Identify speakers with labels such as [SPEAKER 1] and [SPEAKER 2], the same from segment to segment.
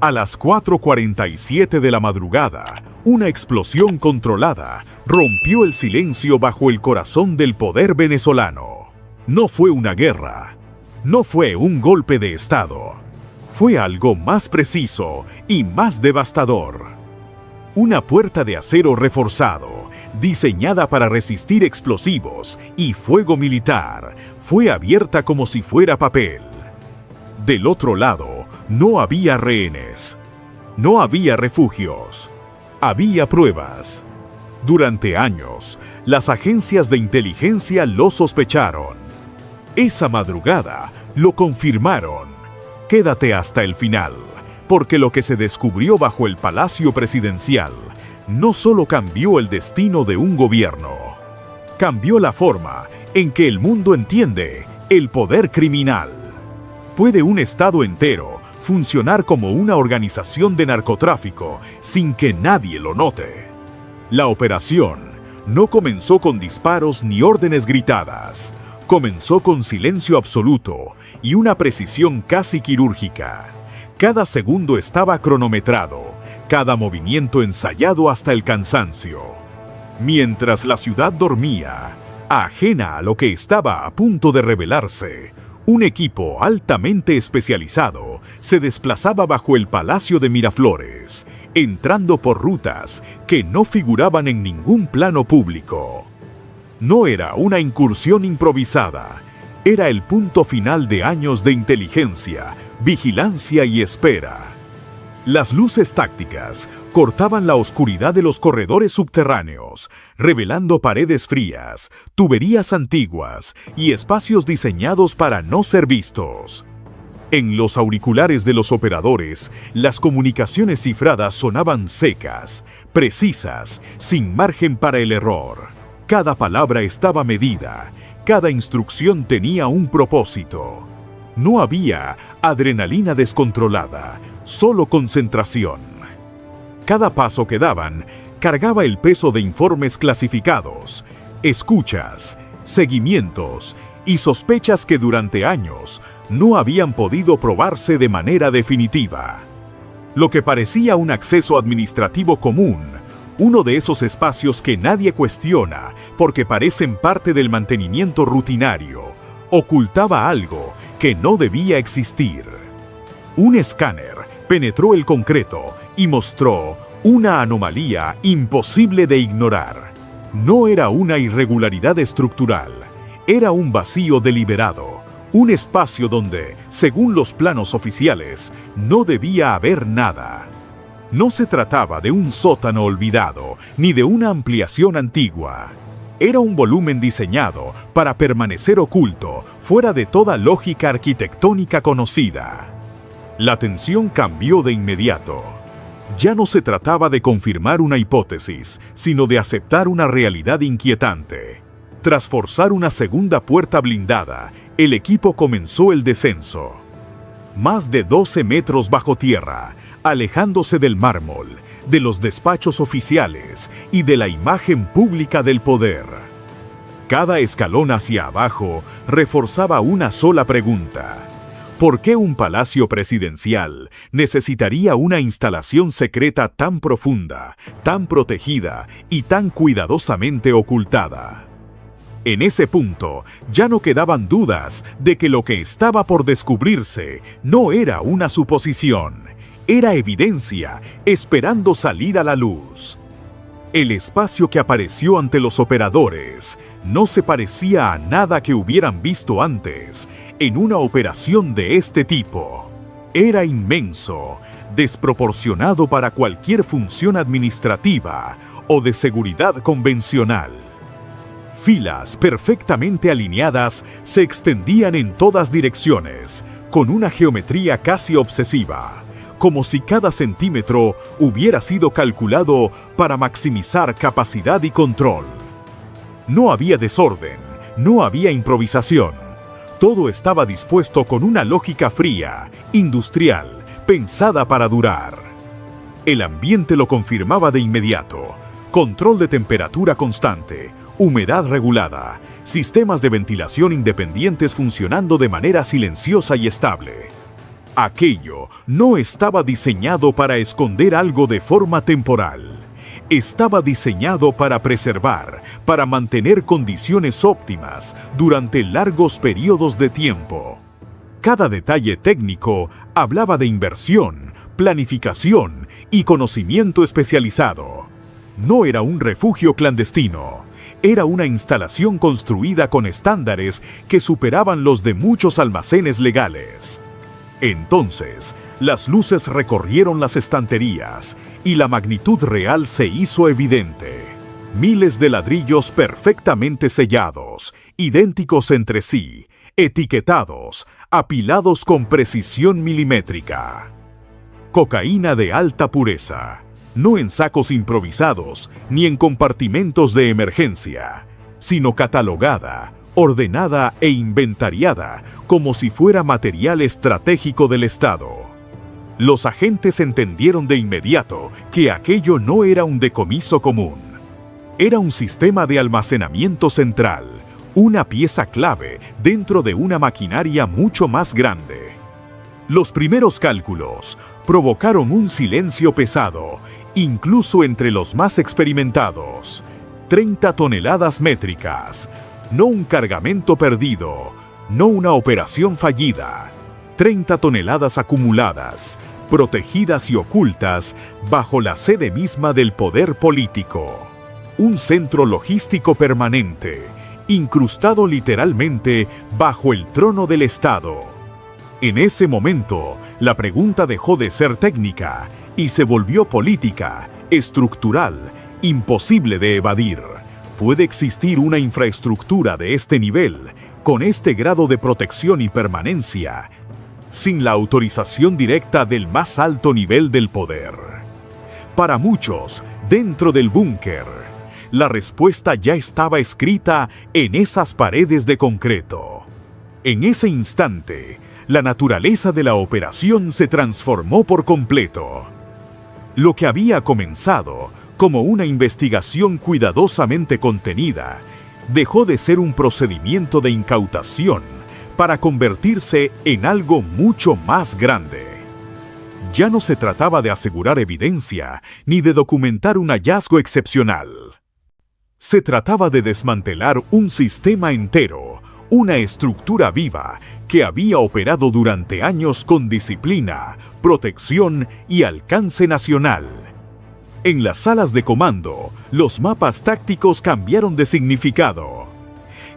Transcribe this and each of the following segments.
[SPEAKER 1] A las 4:47 de la madrugada, una explosión controlada rompió el silencio bajo el corazón del poder venezolano. No fue una guerra, no fue un golpe de Estado, fue algo más preciso y más devastador. Una puerta de acero reforzado, diseñada para resistir explosivos y fuego militar, fue abierta como si fuera papel. Del otro lado, no había rehenes, no había refugios, había pruebas. Durante años, las agencias de inteligencia lo sospecharon. Esa madrugada lo confirmaron. Quédate hasta el final, porque lo que se descubrió bajo el Palacio Presidencial no solo cambió el destino de un gobierno, cambió la forma en que el mundo entiende el poder criminal. ¿Puede un Estado entero funcionar como una organización de narcotráfico sin que nadie lo note? La operación no comenzó con disparos ni órdenes gritadas. Comenzó con silencio absoluto y una precisión casi quirúrgica. Cada segundo estaba cronometrado, cada movimiento ensayado hasta el cansancio. Mientras la ciudad dormía, ajena a lo que estaba a punto de revelarse, un equipo altamente especializado se desplazaba bajo el Palacio de Miraflores, entrando por rutas que no figuraban en ningún plano público. No era una incursión improvisada, era el punto final de años de inteligencia, vigilancia y espera. Las luces tácticas cortaban la oscuridad de los corredores subterráneos, revelando paredes frías, tuberías antiguas y espacios diseñados para no ser vistos. En los auriculares de los operadores, las comunicaciones cifradas sonaban secas, precisas, sin margen para el error. Cada palabra estaba medida, cada instrucción tenía un propósito. No había adrenalina descontrolada, solo concentración. Cada paso que daban cargaba el peso de informes clasificados, escuchas, seguimientos y sospechas que durante años no habían podido probarse de manera definitiva. Lo que parecía un acceso administrativo común, uno de esos espacios que nadie cuestiona porque parecen parte del mantenimiento rutinario, ocultaba algo que no debía existir. Un escáner penetró el concreto y mostró una anomalía imposible de ignorar. No era una irregularidad estructural, era un vacío deliberado, un espacio donde, según los planos oficiales, no debía haber nada. No se trataba de un sótano olvidado, ni de una ampliación antigua. Era un volumen diseñado para permanecer oculto, fuera de toda lógica arquitectónica conocida. La tensión cambió de inmediato. Ya no se trataba de confirmar una hipótesis, sino de aceptar una realidad inquietante. Tras forzar una segunda puerta blindada, el equipo comenzó el descenso. Más de 12 metros bajo tierra, alejándose del mármol, de los despachos oficiales y de la imagen pública del poder. Cada escalón hacia abajo reforzaba una sola pregunta. ¿Por qué un palacio presidencial necesitaría una instalación secreta tan profunda, tan protegida y tan cuidadosamente ocultada? En ese punto, ya no quedaban dudas de que lo que estaba por descubrirse no era una suposición, era evidencia esperando salir a la luz. El espacio que apareció ante los operadores no se parecía a nada que hubieran visto antes en una operación de este tipo. Era inmenso, desproporcionado para cualquier función administrativa o de seguridad convencional. Filas perfectamente alineadas se extendían en todas direcciones, con una geometría casi obsesiva, como si cada centímetro hubiera sido calculado para maximizar capacidad y control. No había desorden, no había improvisación. Todo estaba dispuesto con una lógica fría, industrial, pensada para durar. El ambiente lo confirmaba de inmediato. Control de temperatura constante, humedad regulada, sistemas de ventilación independientes funcionando de manera silenciosa y estable. Aquello no estaba diseñado para esconder algo de forma temporal. Estaba diseñado para preservar, para mantener condiciones óptimas durante largos periodos de tiempo. Cada detalle técnico hablaba de inversión, planificación y conocimiento especializado. No era un refugio clandestino, era una instalación construida con estándares que superaban los de muchos almacenes legales. Entonces, las luces recorrieron las estanterías y la magnitud real se hizo evidente. Miles de ladrillos perfectamente sellados, idénticos entre sí, etiquetados, apilados con precisión milimétrica. Cocaína de alta pureza, no en sacos improvisados ni en compartimentos de emergencia, sino catalogada, ordenada e inventariada como si fuera material estratégico del Estado. Los agentes entendieron de inmediato que aquello no era un decomiso común. Era un sistema de almacenamiento central, una pieza clave dentro de una maquinaria mucho más grande. Los primeros cálculos provocaron un silencio pesado, incluso entre los más experimentados. 30 toneladas métricas, no un cargamento perdido, no una operación fallida. 30 toneladas acumuladas, protegidas y ocultas bajo la sede misma del poder político. Un centro logístico permanente, incrustado literalmente bajo el trono del Estado. En ese momento, la pregunta dejó de ser técnica y se volvió política, estructural, imposible de evadir. ¿Puede existir una infraestructura de este nivel, con este grado de protección y permanencia, sin la autorización directa del más alto nivel del poder? Para muchos, dentro del búnker, la respuesta ya estaba escrita en esas paredes de concreto. En ese instante, la naturaleza de la operación se transformó por completo. Lo que había comenzado como una investigación cuidadosamente contenida, dejó de ser un procedimiento de incautación para convertirse en algo mucho más grande. Ya no se trataba de asegurar evidencia ni de documentar un hallazgo excepcional. Se trataba de desmantelar un sistema entero, una estructura viva que había operado durante años con disciplina, protección y alcance nacional. En las salas de comando, los mapas tácticos cambiaron de significado.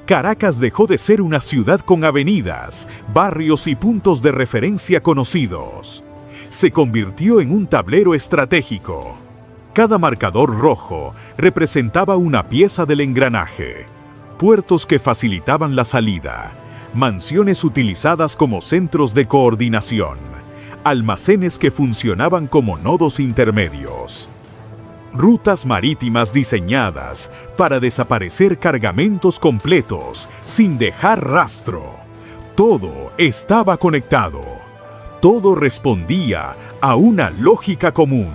[SPEAKER 1] Caracas dejó de ser una ciudad con avenidas, barrios y puntos de referencia conocidos. Se convirtió en un tablero estratégico. Cada marcador rojo representaba una pieza del engranaje. Puertos que facilitaban la salida, mansiones utilizadas como centros de coordinación, almacenes que funcionaban como nodos intermedios. Rutas marítimas diseñadas para desaparecer cargamentos completos sin dejar rastro. Todo estaba conectado. Todo respondía a una lógica común.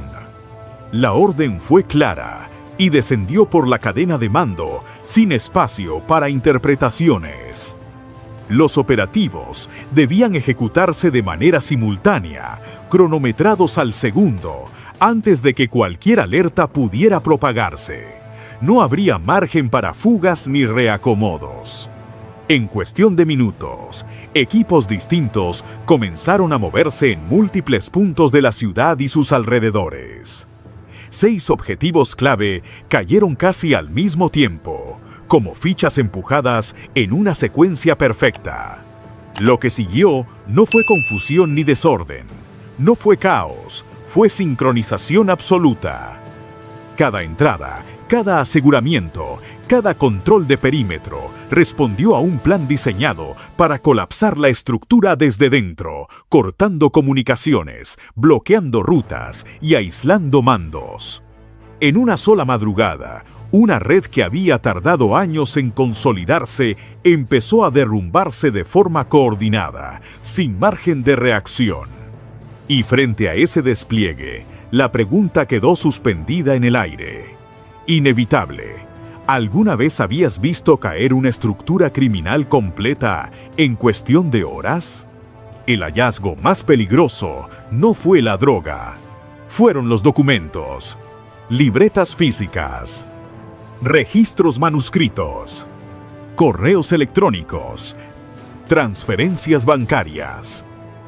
[SPEAKER 1] La orden fue clara y descendió por la cadena de mando sin espacio para interpretaciones. Los operativos debían ejecutarse de manera simultánea, cronometrados al segundo, antes de que cualquier alerta pudiera propagarse. No habría margen para fugas ni reacomodos. En cuestión de minutos, equipos distintos comenzaron a moverse en múltiples puntos de la ciudad y sus alrededores. 6 objetivos clave cayeron casi al mismo tiempo, como fichas empujadas en una secuencia perfecta. Lo que siguió no fue confusión ni desorden, no fue caos, fue sincronización absoluta. Cada entrada, cada aseguramiento, cada control de perímetro respondió a un plan diseñado para colapsar la estructura desde dentro, cortando comunicaciones, bloqueando rutas y aislando mandos. En una sola madrugada, una red que había tardado años en consolidarse empezó a derrumbarse de forma coordinada, sin margen de reacción. Y frente a ese despliegue, la pregunta quedó suspendida en el aire. Inevitable. ¿Alguna vez habías visto caer una estructura criminal completa en cuestión de horas? El hallazgo más peligroso no fue la droga, fueron los documentos, libretas físicas, registros manuscritos, correos electrónicos, transferencias bancarias,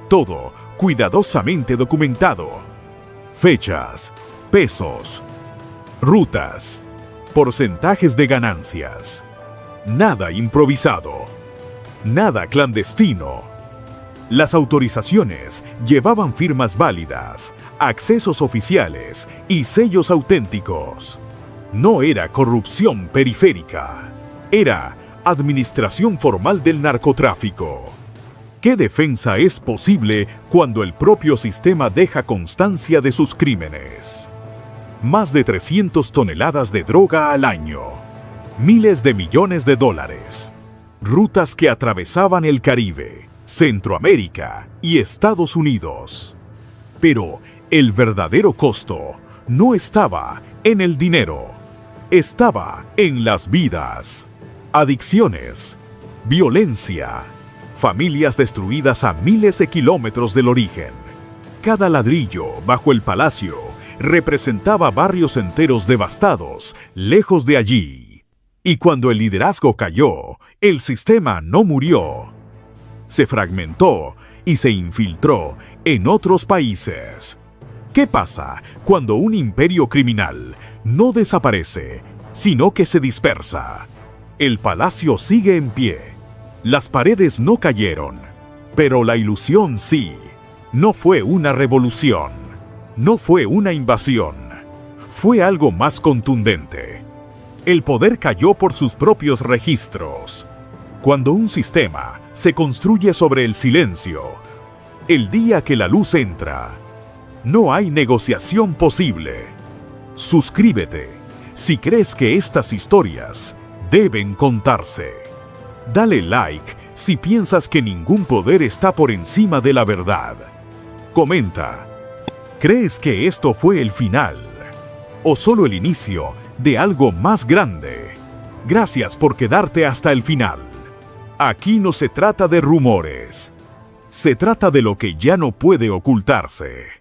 [SPEAKER 1] todo cuidadosamente documentado. Fechas, pesos, rutas, porcentajes de ganancias. Nada improvisado, nada clandestino. Las autorizaciones llevaban firmas válidas, accesos oficiales y sellos auténticos. No era corrupción periférica, era administración formal del narcotráfico. ¿Qué defensa es posible cuando el propio sistema deja constancia de sus crímenes? Más de 300 toneladas de droga al año, miles de millones de dólares, rutas que atravesaban el Caribe, Centroamérica y Estados Unidos. Pero el verdadero costo no estaba en el dinero, estaba en las vidas, adicciones, violencia, familias destruidas a miles de kilómetros del origen. Cada ladrillo bajo el palacio representaba barrios enteros devastados, lejos de allí. Y cuando el liderazgo cayó, el sistema no murió. Se fragmentó y se infiltró en otros países. ¿Qué pasa cuando un imperio criminal no desaparece, sino que se dispersa? El palacio sigue en pie. Las paredes no cayeron, pero la ilusión sí. No fue una revolución, no fue una invasión, fue algo más contundente. El poder cayó por sus propios registros. Cuando un sistema se construye sobre el silencio, el día que la luz entra, no hay negociación posible. Suscríbete si crees que estas historias deben contarse. Dale like si piensas que ningún poder está por encima de la verdad. Comenta, ¿crees que esto fue el final? ¿O solo el inicio de algo más grande? Gracias por quedarte hasta el final. Aquí no se trata de rumores. Se trata de lo que ya no puede ocultarse.